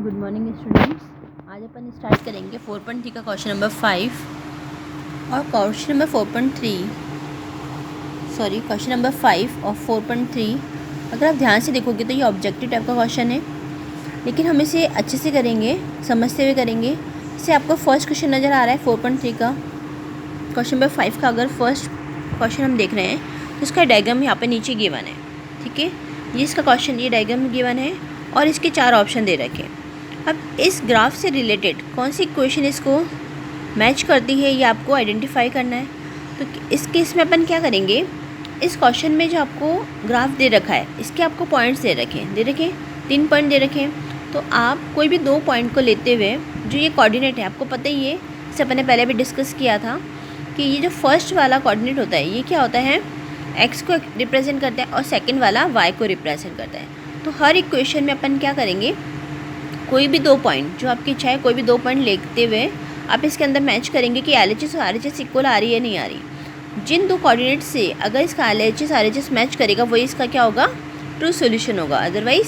Good morning students. आज अपन start करेंगे 4.3 का क्वेश्चन नंबर 5 और क्वेश्चन नंबर 5 और 4.3। अगर आप ध्यान से देखोगे तो ये ऑब्जेक्टिव टाइप का क्वेश्चन है, लेकिन हम इसे अच्छे से करेंगे, समझते हुए करेंगे। इससे आपको फर्स्ट क्वेश्चन नज़र आ रहा है 4.3 का। क्वेश्चन नंबर 5 का अगर फर्स्ट क्वेश्चन हम देख रहे हैं तो इसका डायग्राम यहाँ पे नीचे गिवन है। ठीक है, ये इसका क्वेश्चन, ये डायग्राम गिवन है और इसके 4 ऑप्शन दे रखे हैं। अब इस ग्राफ से रिलेटेड कौन सी इक्वेशन इसको मैच करती है ये आपको आइडेंटिफाई करना है। तो इस केस में अपन क्या करेंगे, इस क्वेश्चन में जो आपको ग्राफ दे रखा है इसके आपको पॉइंट्स दे रखे 3 पॉइंट दे रखे हैं। तो आप कोई भी 2 पॉइंट को लेते हुए, जो ये कोऑर्डिनेट है आपको पता ही है, इससे अपन ने पहले भी डिस्कस किया था कि ये जो फर्स्ट वाला कोऑर्डिनेट होता है ये क्या होता है, एक्स को रिप्रेजेंट करता है और सेकंड वाला वाई को रिप्रेजेंट करता है। तो हर इक्वेशन में अपन क्या करेंगे, कोई भी 2 पॉइंट जो आपकी इच्छा है, कोई भी 2 पॉइंट लेते हुए आप इसके अंदर मैच करेंगे कि LHS और RHS इक्वल आ रही है नहीं आ रही। जिन 2 कोऑर्डिनेट से अगर इसका LHS RHS मैच करेगा वही इसका क्या होगा, ट्रू सॉल्यूशन होगा, अदरवाइज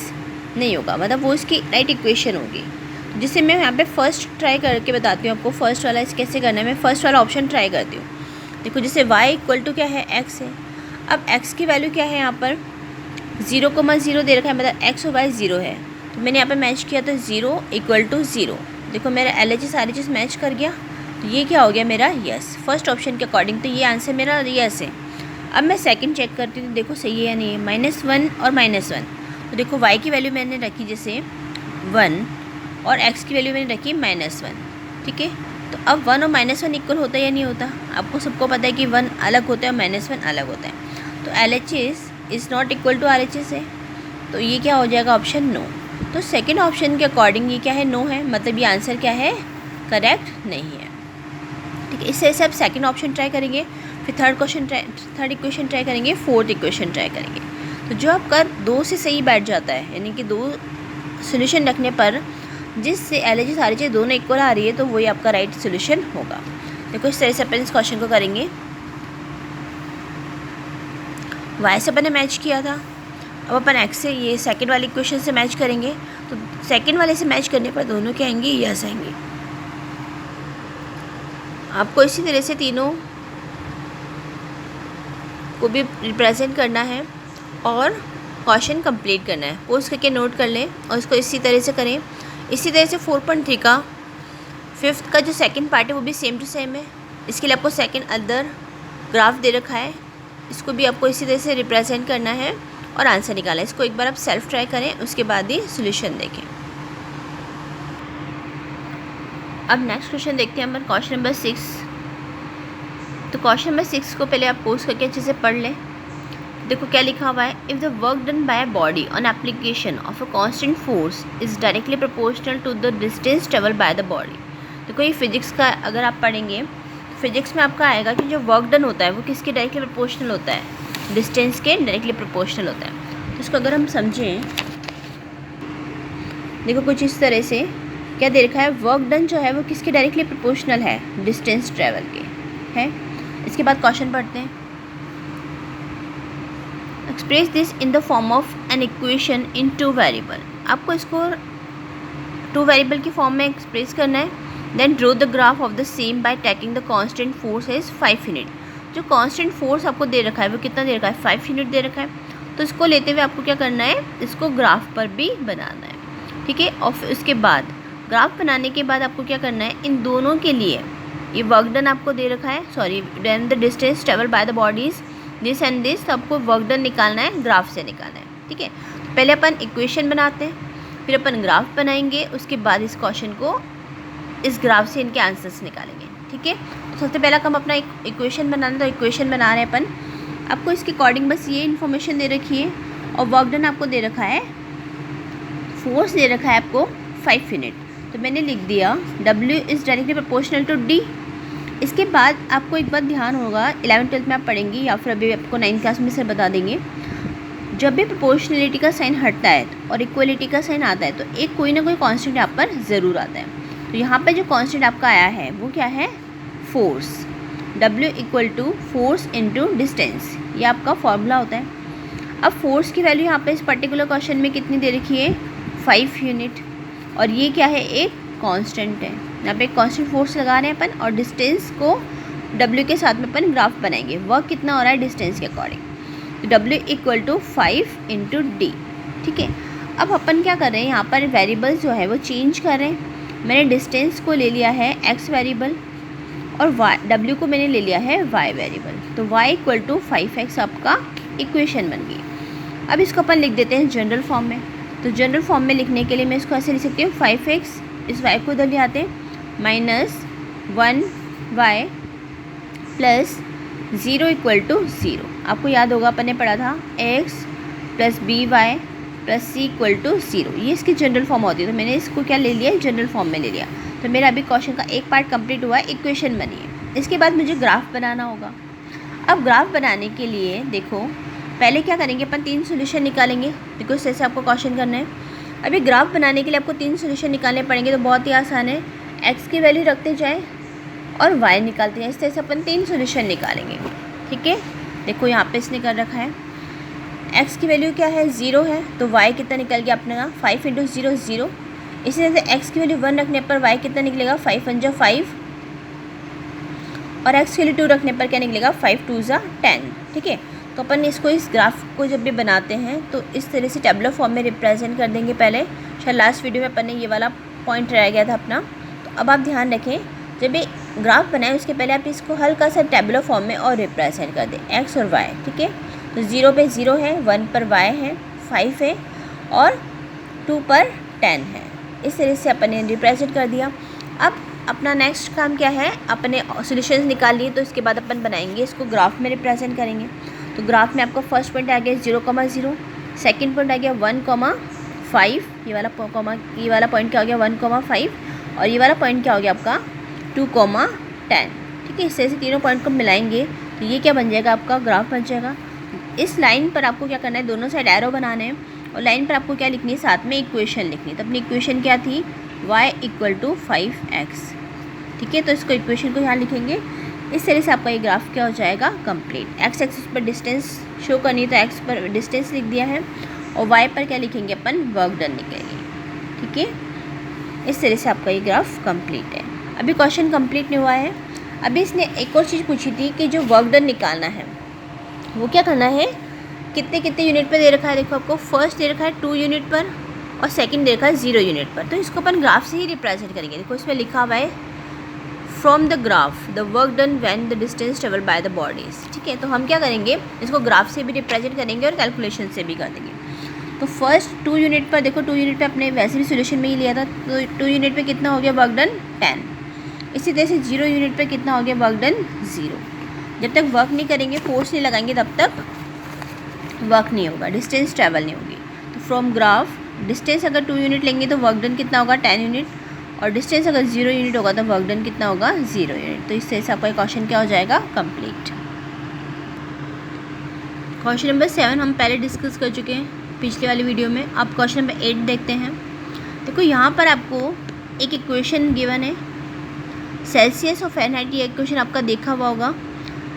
नहीं होगा, मतलब वो इसकी राइट इक्वेशन होगी। जिसे मैं यहाँ पे फर्स्ट ट्राई करके बताती हूँ आपको। फर्स्ट वाला इस कैसे करना है, मैं फर्स्ट वाला ऑप्शन ट्राई करती हूँ। देखो, जैसे y इक्वल टू क्या है, x है। अब x की वैल्यू क्या है, यहाँ पर 0,0 दे रखा है, मतलब x और y 0 है। तो मैंने यहाँ पे मैच किया तो 0 इक्वल टू 0। देखो मेरा LHS RHS मैच कर गया, तो ये क्या हो गया मेरा यस। फर्स्ट ऑप्शन के अकॉर्डिंग तो ये आंसर मेरा यस है। अब मैं सेकंड चेक करती हूँ, देखो सही है या नहीं है। -1 और -1, तो देखो y की वैल्यू मैंने रखी जैसे 1 और x की वैल्यू मैंने रखी -1। ठीक है, तो अब 1 और -1 इक्वल होता है या नहीं होता। आपको सबको पता है कि 1 अलग होता है और -1 अलग होता है। तो LHS is not equal to RHS है, तो ये क्या हो जाएगा, ऑप्शन नो। तो सेकंड ऑप्शन के अकॉर्डिंग ये क्या है, नो है, मतलब ये आंसर क्या है, करेक्ट नहीं है। ठीक है, इससे आप सेकंड ऑप्शन ट्राई करेंगे, फिर थर्ड इक्वेशन ट्राई करेंगे, फोर्थ इक्वेशन ट्राई करेंगे। तो जो आपका 2 से सही बैठ जाता है, यानी कि 2 सोल्यूशन रखने पर जिससे LHS RHS दोनों इक्वल आ रही है, तो वही आपका राइट सोल्यूशन होगा। देखो इस तरह से अपन इस क्वेश्चन को करेंगे। y से अपन ने मैच किया था, अब अपन x से ये सेकंड वाली इक्वेशन से मैच करेंगे। तो सेकंड वाले से मैच करने पर दोनों क्या आएंगे, यस आएंगे। आपको इसी तरह से तीनों को भी रिप्रेजेंट करना है और क्वेश्चन कंप्लीट करना है। पोस्ट करके नोट कर लें और इसको इसी तरह से करें। इसी तरह से 4.3 का 5th का जो सेकंड पार्ट है वो भी सेम टू सेम है। इसके लिए आपको सेकंड अदर ग्राफ दे रखा है, इसको भी आपको इसी तरह से रिप्रेजेंट करना है और आंसर निकालना है। इसको एक बार आप सेल्फ ट्राई करें, उसके बाद ही सोल्यूशन देखें। अब नेक्स्ट क्वेश्चन देखते हैं हम क्वेश्चन नंबर 6। तो क्वेश्चन नंबर 6 को पहले आप पोस्ट करके अच्छे से पढ़ लें। देखो क्या लिखा हुआ है, if the work done by body on application of a constant force is directly proportional to the distance travel by the body. देखो ये फिजिक्स का अगर आप पढ़ेंगे, फिजिक्स में आपका आएगा कि जो वर्क डन होता है वो किसके डायरेक्टली प्रोपोर्शनल होता है, डिस्टेंस के डायरेक्टली प्रोपोर्शनल होता है। तो इसको अगर हम समझें, देखो कुछ इस तरह से क्या दे रखा है, वर्क डन जो है वो किसके डायरेक्टली प्रोपोर्शनल है, डिस्टेंस ट्रेवल के है। इसके बाद क्वेश्चन पढ़ते हैं। Express this in the form of an equation in 2 variable. आपको इसको 2 वेरिएबल की फॉर्म में एक्सप्रेस करना है। Then draw the graph of the same by taking the constant force is 5 unit. जो कांस्टेंट फोर्स आपको दे रखा है वो कितना दे रखा है, 5 यूनिट दे रखा है। तो इसको लेते हुए आपको क्या करना है, इसको ग्राफ पर भी बनाना है। ठीक है, और फिर उसके बाद ग्राफ बनाने के बाद आपको क्या करना है, इन दोनों के लिए ये वर्क डन आपको दे रखा है, sorry then the distance travel by the bodies this and this, तो आपको वर्क डन निकालना है, ग्राफ से निकालना है। ठीक है, तो पहले अपन इक्वेशन बनाते हैं, फिर अपन ग्राफ बनाएंगे, उसके बाद इस क्वेश्चन को इस ग्राफ से इनके आंसर्स निकालेंगे। ठीक है, तो सबसे पहला हम अपना इक्वेशन बनाना, तो इक्वेशन बना रहे हैं अपन। आपको इसके अकॉर्डिंग बस ये इन्फॉर्मेशन दे रखी है और वर्क डन आपको दे रखा है, फोर्स दे रखा है आपको 5 यूनिट। तो मैंने लिख दिया W is directly proportional to D। इसके बाद आपको एक बात ध्यान होगा, 11th-12th में आप पढ़ेंगी या फिर अभी आपको 9th क्लास में सर बता देंगे, जब भी प्रोपोर्शनलिटी का साइन हटता है और इक्वलिटी का साइन आता है तो एक कोई ना कोई कांस्टेंट यहाँ पर ज़रूर आता है। तो यहाँ पे जो कांस्टेंट आपका आया है वो क्या है, force. W equal to force into distance, ये आपका फॉर्मूला होता है। अब फोर्स की वैल्यू यहाँ पे इस पर्टिकुलर क्वेश्चन में कितनी दे रखी है, 5 यूनिट। और ये क्या है, एक कांस्टेंट है। यहाँ पे एक कांस्टेंट फोर्स लगा रहे हैं अपन, और डिस्टेंस को W के साथ में अपन ग्राफ बनाएंगे। वर्क कितना हो रहा है डिस्टेंस के अकॉर्डिंग, तो W equal to 5 into D। ठीक है, अब अपन क्या कर रहे हैं, यहाँ पर वेरिएबल्स जो है वो चेंज कर रहे हैं। मैंने डिस्टेंस को ले लिया है x वेरिएबल, और W को मैंने ले लिया है y वेरिएबल। तो y इक्वल टू 5x आपका इक्वेशन बन गई। अब इसको अपन लिख देते हैं जनरल फॉर्म में। तो जनरल फॉर्म में लिखने के लिए मैं इसको ऐसे लिख सकती हूँ, 5x, इस y को उधर ले आते हैं, minus 1y plus 0 equal to 0। आपको याद होगा अपन ने पढ़ा था x plus by plus c equal to 0, ये इसकी जनरल फॉर्म होती है। तो मैंने इसको क्या ले लिया, जनरल फॉर्म में ले लिया। तो मेरा अभी क्वेश्चन का एक पार्ट कंप्लीट हुआ, इक्वेशन बनी है। इसके बाद मुझे ग्राफ बनाना होगा। अब ग्राफ बनाने के लिए देखो, पहले क्या करेंगे अपन, 3 सोल्यूशन निकालेंगे। देखो इस तरह से आपको क्वेश्चन करना है। अभी ग्राफ बनाने के लिए आपको 3 सोल्यूशन निकालने पड़ेंगे, तो बहुत ही आसान है। x की वैल्यू रखते जाएँ और y निकालते जाएँ। इस तरह से अपन 3 सोल्यूशन निकालेंगे। ठीक है, देखो यहाँ पे इसने कर रखा है, x की वैल्यू क्या है, 0 है, तो y कितना निकल गया अपने का, 5 इंटू 0 0। इसी तरह से x की वैल्यू 1 रखने पर y कितना निकलेगा, 5 1 जा 5, और x की वैल्यू 2 रखने पर क्या निकलेगा, 5 2 जा 10। ठीक है, तो अपन इसको, इस ग्राफ को जब भी बनाते हैं तो इस तरह से टेबुलर फॉर्म में रिप्रेजेंट कर देंगे। पहले शायद लास्ट वीडियो में अपन ने ये वाला पॉइंट रह गया था अपना। तो अब आप ध्यान रखें, जब भी ग्राफ बनाएं उसके पहले आप इसको हल्का सा टेबुलर फॉर्म में और रिप्रेजेंट कर दें, x और y। ठीक है, तो 0 पे 0 है, 1 पर y है, 5 है, और 2 पर 10 है। इस तरह से अपन ने रिप्रेजेंट कर दिया। अब अपना नेक्स्ट काम क्या है, अपने सॉल्यूशंस निकाल लिए, तो इसके बाद अपन बनाएंगे इसको ग्राफ में रिप्रेजेंट करेंगे। तो ग्राफ में आपका फर्स्ट पॉइंट आ गया 0,0, सेकंड पॉइंट आ गया 1,5, ये वाला पॉइंट क्या हो गया 1,5, और ये वाला पॉइंट क्या हो गया आपका 2,10। ठीक है, इस तरह से तीनों पॉइंट को मिलाएंगे तो ये क्या बन जाएगा, आपका ग्राफ बन जाएगा। इस लाइन पर आपको क्या करना है, दोनों साइड एरो बनाने हैं, और लाइन पर आपको क्या लिखनी है, साथ में इक्वेशन लिखनी है। तो अपनी इक्वेशन क्या थी, y इक्वल टू 5x। ठीक है, तो इसको इक्वेशन को यहाँ लिखेंगे। इस तरह से आपका ये ग्राफ क्या हो जाएगा, कंप्लीट। x एक्सिस पर डिस्टेंस शो करनी है तो x पर डिस्टेंस लिख दिया है, और y पर क्या लिखेंगे अपन, वर्क डन लिखेंगे। ठीक है, इस तरह से आपका ये ग्राफ कंप्लीट है। अभी क्वेश्चन कंप्लीट नहीं हुआ है। अभी इसने एक और चीज़ पूछी थी कि जो वर्क डन निकालना है वो क्या करना है, कितने कितने यूनिट पर दे रखा है। देखो आपको फर्स्ट दे रखा है 2 यूनिट पर, और सेकंड दे रखा है 0 यूनिट पर। तो इसको अपन ग्राफ से ही रिप्रेजेंट करेंगे। देखो इसमें लिखा हुआ है, from the graph the work done when the distance travel by the bodies. ठीक है, तो हम क्या करेंगे, इसको ग्राफ से भी रिप्रेजेंट करेंगे और कैलकुलेशन से भी कर देंगे। तो फर्स्ट 2 यूनिट पर देखो, 2 यूनिट पे अपने वैसे भी सोल्यूशन में ही लिया था, तो 2 यूनिट पे कितना हो गया वर्क डन, 10। इसी तरह से 0 यूनिट पे कितना हो गया वर्क डन, 0। जब तक वर्क नहीं करेंगे, फोर्स नहीं लगाएंगे, तब तक वर्क नहीं होगा, डिस्टेंस ट्रैवल नहीं होगी। तो फ्रॉम ग्राफ डिस्टेंस अगर 2 यूनिट लेंगे तो वर्क डन कितना होगा, 10 यूनिट, और डिस्टेंस अगर 0 यूनिट होगा तो वर्क डन कितना होगा, 0 यूनिट। तो इस तरह से आपका क्वेश्चन क्या हो जाएगा, कंप्लीट। क्वेश्चन नंबर 7 हम पहले डिस्कस कर चुके हैं पिछले वाली वीडियो में। अब क्वेश्चन नंबर 8 देखते हैं। देखो यहाँ पर आपको एक इक्वेशन गिवन है, सेल्सियस और फ़ारेनहाइट। ये इक्वेशन आपका देखा हुआ होगा।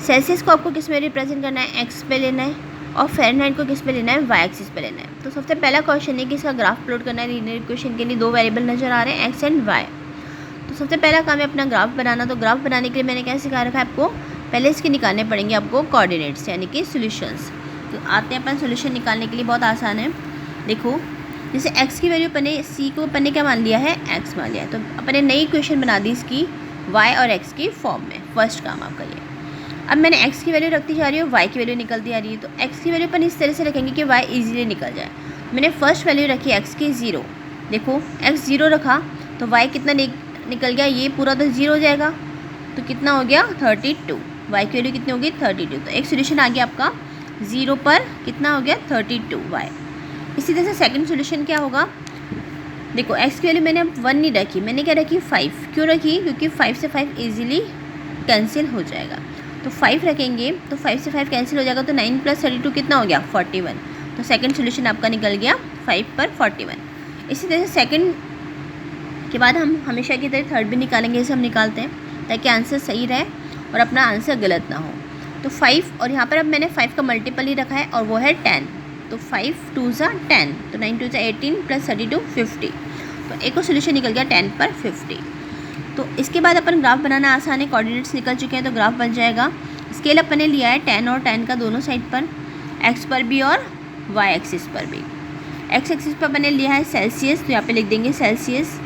सेल्सियस को आपको किस में रिप्रेजेंट करना है, एक्स पे लेना है, और फ़ारेनहाइट को किस पे लेना है, वाई एक्सिस पे लेना है। तो सबसे पहला क्वेश्चन है कि इसका ग्राफ प्लॉट करना है। लीनियर इक्वेशन के लिए 2 वेरिएबल नज़र आ रहे हैं, एक्स एंड वाई। तो सबसे पहला काम है अपना ग्राफ बनाना। तो ग्राफ बनाने के लिए मैंने क्या सिखा रखा है आपको, पहले इसके निकालने पड़ेंगे आपको कोऑर्डिनेट्स, यानी कि सॉल्यूशंस। तो आते हैं अपन सॉल्यूशन निकालने के लिए, बहुत आसान है। देखो जैसे x की वैल्यू अपने सी को अपन ने क्या मान लिया है, x मान लिया है, तो अपन ने नई इक्वेशन बना दी इसकी y और x की फॉर्म में। फर्स्ट काम आपका ये। अब मैंने x की वैल्यू रखती जा रही हूँ, y की वैल्यू निकलती आ रही है। तो x की वैल्यू अपन इस तरह से रखेंगे कि y इजीली निकल जाए। मैंने फर्स्ट वैल्यू रखी x की 0। देखो x 0 रखा तो y कितना निकल गया, ये पूरा तो 0 हो जाएगा, तो कितना हो गया 32। y की वैल्यू कितनी होगी, 32। तो एक सोल्यूशन आ गया आपका 0 पर कितना हो गया, 32 y। इसी तरह से सेकंड सोल्यूशन क्या होगा, देखो x की वैल्यू मैंने अब 1 नहीं रखी, मैंने क्या रखी 5। क्यों रखी, क्योंकि 5 से 5 इजीली कैंसिल हो जाएगा। तो 5 रखेंगे तो 5 से 5 कैंसिल हो जाएगा, तो 9 + 32 कितना हो गया, 41। तो सेकंड सोल्यूशन आपका निकल गया 5 पर 41। इसी तरह से सेकंड के बाद हम हमेशा की तरह थर्ड भी निकालेंगे, जैसे हम निकालते हैं, ताकि आंसर सही रहे और अपना आंसर गलत ना हो। तो 5, और यहाँ पर अब मैंने 5 का मल्टीपल ही रखा है और वो है 10। तो 5 2 × 10, तो 9 2 × 18 + 32 50। तो एक को सोल्यूशन निकल गया 10 पर 50। तो इसके बाद अपन ग्राफ बनाना आसान है, कोऑर्डिनेट्स निकल चुके हैं तो ग्राफ बन जाएगा। स्केल अपन ने लिया है 10 और 10 का दोनों साइड पर, एक्स पर भी और वाई एक्सिस पर भी। एक्स एक्सिस पर अपन ने लिया है सेल्सियस, तो यहाँ पे लिख देंगे सेल्सियस,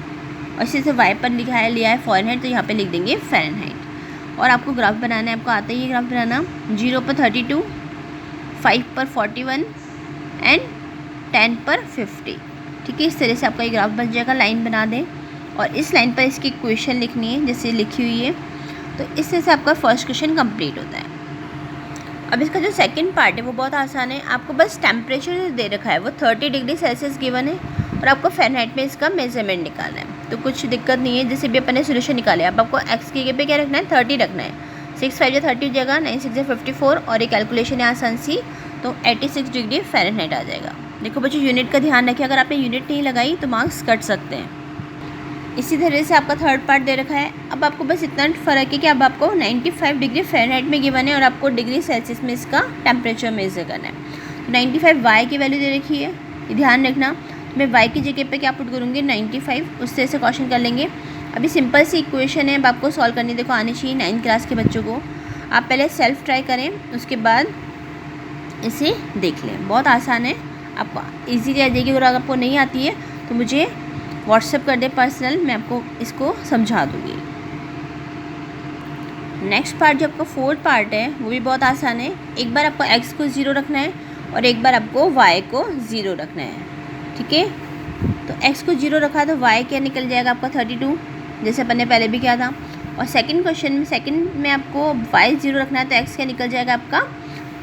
और इसी से वाई पर लिया है फ़ारेनहाइट, तो यहाँ पे लिख देंगे फ़ारेनहाइट। और आपको ग्राफ बनाना है, आपको आता ही है ग्राफ बनाना। 0 पर 32, 5 पर 41 एंड 10 पर 50। ठीक है, इस तरह से आपका ये ग्राफ बन जाएगा। लाइन बना दें और इस लाइन पर इसकी इक्वेशन लिखनी है जैसे लिखी हुई है। तो इस तरह से आपका फर्स्ट क्वेश्चन कंप्लीट होता है। अब इसका जो सेकंड पार्ट है वो बहुत आसान है। आपको बस टेम्परेचर दे रखा है, वो 30 डिग्री सेल्सियस गिवन है और आपको फ़ारेनहाइट में इसका मेजरमेंट निकालना है। तो कुछ दिक्कत नहीं है, जैसे भी अपन ने सोल्यूशन निकाले। अब आपको एक्स की जगह पे क्या रखना है, 30 रखना है। 6 5 30 जगह, 9 6 54 और एक कैलकुलेशन है आसान सी, तो 86 डिग्री फ़ारेनहाइट आ जाएगा। देखो बच्चों, यूनिट का ध्यान रखें, अगर आपने यूनिट नहीं लगाई तो मार्क्स कट सकते हैं। इसी तरह से आपका थर्ड पार्ट दे रखा है। अब आपको बस इतना फ़र्क है कि अब आपको 95 डिग्री फ़ारेनहाइट में गिवन है और आपको डिग्री सेल्सियस में इसका टेम्परेचर मेज़र करना है। तो 95 वाई की वैल्यू दे रखी है, ये ध्यान रखना। मैं वाई की जगह पे क्या पुट करूँगी, 95, उस तरह से क्वेश्चन कर लेंगे। अभी सिंपल सी इक्वेशन है, अब आपको सॉल्व करनी देखो आनी चाहिए 9th क्लास के बच्चों को। आप पहले सेल्फ ट्राई करें, उसके बाद इसे देख लें, बहुत आसान है, आपको ईजीली आ जाएगी। अगर आपको नहीं आती है तो मुझे व्हाट्सएप कर दे पर्सनल, मैं आपको इसको समझा दूँगी। नेक्स्ट पार्ट जो आपका फोर्थ पार्ट है वो भी बहुत आसान है। एक बार आपको x को 0 रखना है और एक बार आपको y को 0 रखना है। ठीक है, तो x को 0 रखा तो y क्या निकल जाएगा आपका 32, जैसे अपन ने पहले भी किया था। और सेकंड क्वेश्चन में सेकंड में आपको y 0 रखना है तो x क्या निकल जाएगा आपका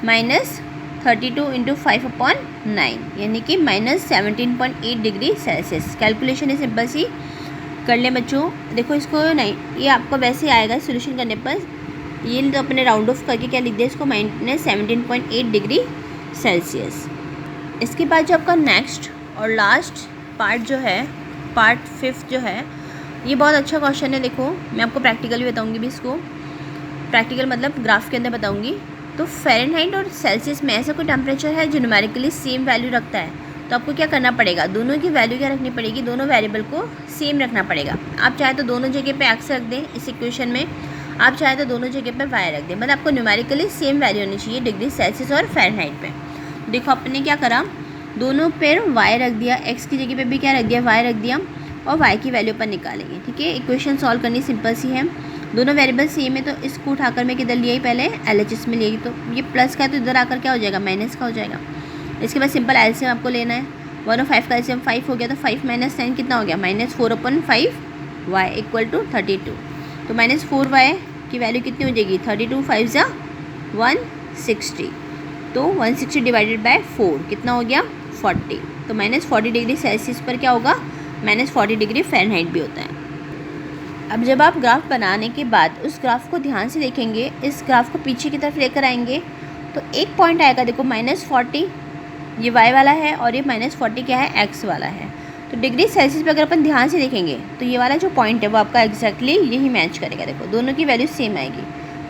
-32 × 5/9, यानी कि -17.8 डिग्री सेल्सियस। कैलकुलेशन है सिंपल सी, कर लें बच्चों। देखो इसको नहीं, ये आपको वैसे आएगा सोल्यूशन करने पर, ये तो अपने राउंड ऑफ करके क्या लिख दिया इसको, -17.8 डिग्री सेल्सियस। इसके बाद जो आपका नेक्स्ट और लास्ट पार्ट जो है, पार्ट 5 जो है, ये बहुत अच्छा क्वेश्चन है। देखो मैं आपको प्रैक्टिकल भी बताऊँगी भी इसको, प्रैक्टिकल मतलब ग्राफ के अंदर बताऊँगी। तो फ़ारेनहाइट और सेल्सियस में ऐसा कोई टेम्परेचर है जो न्यूमेरिकली सेम वैल्यू रखता है, तो आपको क्या करना पड़ेगा, दोनों की वैल्यू क्या रखनी पड़ेगी, दोनों वेरिएबल को सेम रखना पड़ेगा। आप चाहे तो दोनों जगह पे एक्स रख दें इस इक्वेशन में, आप चाहे तो दोनों जगह पे वाई रख दें, मतलब आपको न्यूमेरिकली सेम वैल्यू होनी चाहिए डिग्री सेल्सियस और फ़ारेनहाइट पे। देखो आपने क्या करा, दोनों पर वाई रख दिया, एक्स की जगह पर भी क्या रख दिया, वाई रख दिया, और वाई की वैल्यू पर निकालेंगे। ठीक है, इक्वेशन सॉल्व करनी सिंपल सी है। दोनों वेरिएबल सेम है तो इसको उठाकर मैं किधर लिया ही, पहले LHS में लिया, तो ये प्लस का है तो इधर आकर क्या हो जाएगा, माइनस का हो जाएगा। इसके बाद सिंपल एलसीएम आपको लेना है। 1 और 5 का एलसीएम 5 हो गया, तो 5 - 10 कितना हो गया, -4/5 y = 32। तो -4y की वैल्यू कितनी हो जाएगी, 32 5 = 160, तो 160 डिवाइडेड बाय 4 कितना हो गया, 40। तो -40 डिग्री सेल्सियस पर क्या होगा, -40 डिग्री फ़ारेनहाइट भी होता है। अब जब आप ग्राफ बनाने के बाद उस ग्राफ को ध्यान से देखेंगे, इस ग्राफ को पीछे की तरफ लेकर आएंगे तो एक पॉइंट आएगा, देखो -40 ये y वाला है और ये -40 क्या है, x वाला है। तो डिग्री सेल्सियस पे अगर अपन ध्यान से देखेंगे तो ये वाला जो पॉइंट है वो आपका एग्जैक्टली यही मैच करेगा। देखो दोनों की वैल्यू सेम आएगी,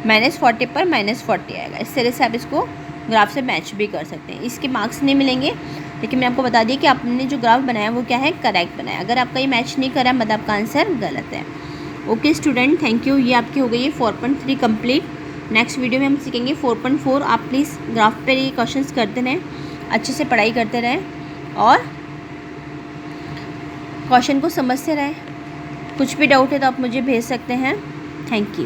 -40 पर -40 आएगा। इस तरह से आप इसको ग्राफ से मैच भी कर सकते हैं। इसके मार्क्स नहीं मिलेंगे, लेकिन मैं आपको बता दिया कि आपने जो ग्राफ बनाया वो क्या है, करेक्ट बनाया। अगर आपका ये मैच नहीं करा मतलब आपका आंसर गलत है। Okay student, thank you. ये आपकी हो गई है 4.3 कंप्लीट। नेक्स्ट वीडियो में हम सीखेंगे 4.4। आप प्लीज़ ग्राफ पर ये क्वेश्चंस करते रहें, अच्छे से पढ़ाई करते रहें और क्वेश्चन को समझते रहें। कुछ भी डाउट है तो आप मुझे भेज सकते हैं। Thank you.